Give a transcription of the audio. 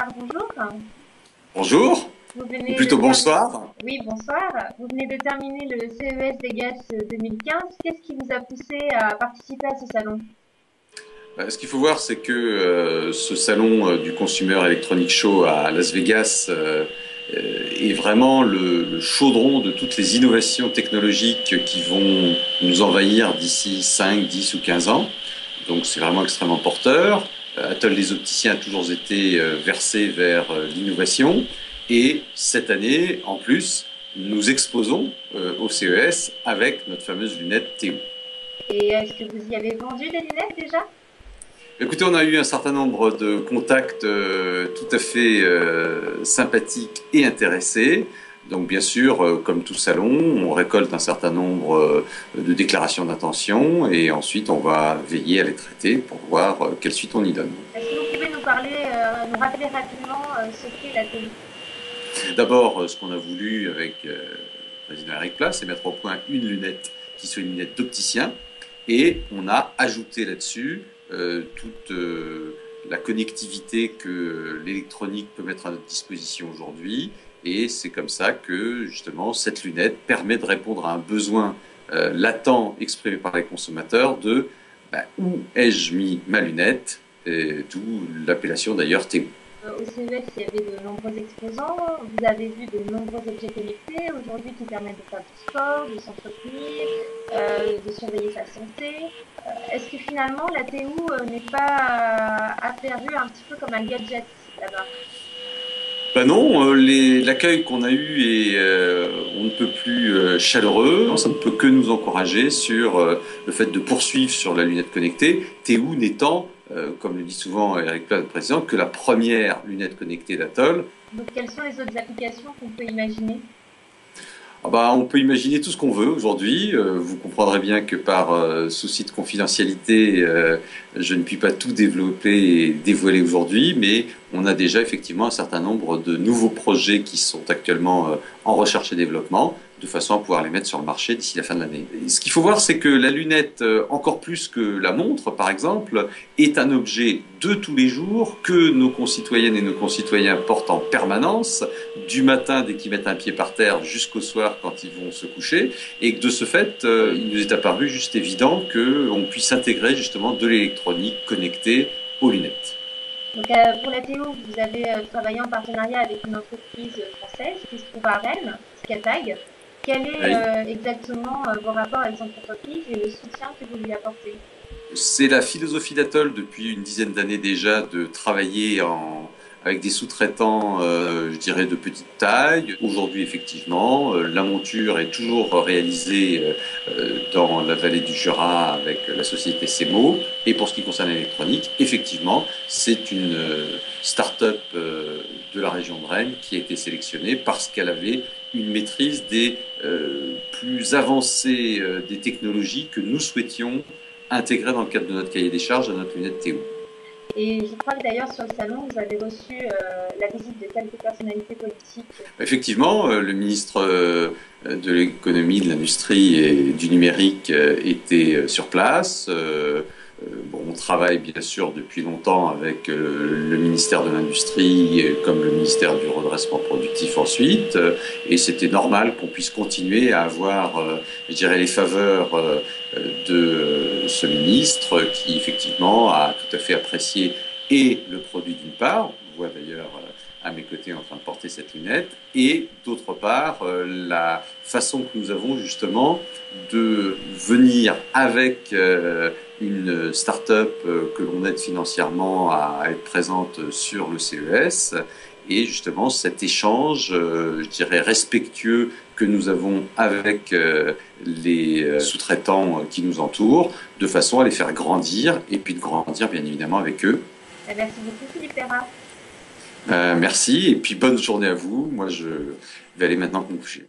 Bérard, bonjour. Bonjour, Vous ou venez de plutôt bonsoir. Oui, bonsoir. Vous venez de terminer le CES Vegas 2015. Qu'est-ce qui vous a poussé à participer à ce salon? Ce qu'il faut voir, c'est que ce salon du Consumer Electronic Show à Las Vegas est vraiment le chaudron de toutes les innovations technologiques qui vont nous envahir d'ici 5, 10 ou 15 ans. Donc c'est vraiment extrêmement porteur. Attel des opticiens a toujours été versé vers l'innovation. Et cette année, en plus, nous exposons au CES avec notre fameuse lunette Théo. Et est-ce que vous y avez vendu des lunettes déjà? Écoutez, on a eu un certain nombre de contacts tout à fait sympathiques et intéressés. Donc bien sûr, comme tout salon, on récolte un certain nombre de déclarations d'intention et ensuite on va veiller à les traiter pour voir quelle suite on y donne. Est-ce que vous pouvez nous parler, nous rappeler rapidement ce qu'est la télé? D'abord, ce qu'on a voulu avec le président Eric Plas, c'est mettre au point une lunette qui soit une lunette d'opticien et on a ajouté là-dessus toute la connectivité que l'électronique peut mettre à notre disposition aujourd'hui. Et c'est comme ça que justement cette lunette permet de répondre à un besoin latent exprimé par les consommateurs de où ai-je mis ma lunette, d'où l'appellation d'ailleurs Théo. Au CES, il y avait de nombreux exposants. Vous avez vu de nombreux objets connectés aujourd'hui qui permettent de faire du sport, de s'entretenir, de surveiller sa santé. Est-ce que finalement la TU n'est pas apparue un petit peu comme un gadget là-bas? Ben non, l'accueil qu'on a eu est on ne peut plus chaleureux. Ça ne peut que nous encourager sur le fait de poursuivre sur la lunette connectée. Théo n'étant, comme le dit souvent Eric Plas, le président, que la première lunette connectée d'Atoll. Donc quelles sont les autres applications qu'on peut imaginer? Ah bah, on peut imaginer tout ce qu'on veut aujourd'hui. Vous comprendrez bien que par souci de confidentialité, je ne puis pas tout développer et dévoiler aujourd'hui, mais on a déjà effectivement un certain nombre de nouveaux projets qui sont actuellement en recherche et développement, de façon à pouvoir les mettre sur le marché d'ici la fin de l'année. Ce qu'il faut voir, c'est que la lunette, encore plus que la montre, par exemple, est un objet de tous les jours que nos concitoyennes et nos concitoyens portent en permanence, du matin dès qu'ils mettent un pied par terre jusqu'au soir quand ils vont se coucher, et que de ce fait, il nous est apparu juste évident qu'on puisse intégrer justement de l'électronique connectée aux lunettes. Donc pour la TU, vous avez travaillé en partenariat avec une entreprise française qui se trouve à Rennes, Scatag. Quel est Oui. exactement vos rapports avec cette entreprise et le soutien que vous lui apportez? C'est la philosophie d'Atoll depuis une dizaine d'années déjà de travailler avec des sous-traitants, je dirais, de petite taille. Aujourd'hui, effectivement, la monture est toujours réalisée dans la vallée du Jura avec la société Semo. Et pour ce qui concerne l'électronique, effectivement, c'est une start-up de la région de Rennes qui a été sélectionnée parce qu'elle avait une maîtrise des plus avancées des technologies que nous souhaitions intégrer dans le cadre de notre cahier des charges à notre lunette Théo. Et je crois que d'ailleurs sur le salon, vous avez reçu la visite de quelques personnalités politiques. Effectivement, le ministre de l'économie, de l'industrie et du numérique était sur place. Bon, on travaille bien sûr depuis longtemps avec le ministère de l'Industrie comme le ministère du redressement productif ensuite, et c'était normal qu'on puisse continuer à avoir, je dirais, les faveurs de ce ministre qui effectivement a tout à fait apprécié et le produit d'une part, on voit d'ailleurs à mes côtés en train de porter cette lunette, et d'autre part la façon que nous avons justement de venir avec une start-up que l'on aide financièrement à être présente sur le CES, et justement cet échange, je dirais, respectueux que nous avons avec les sous-traitants qui nous entourent, de façon à les faire grandir, et puis de grandir bien évidemment avec eux. Merci beaucoup Philippe Perra. Merci, et puis bonne journée à vous. Moi, je vais aller maintenant me coucher.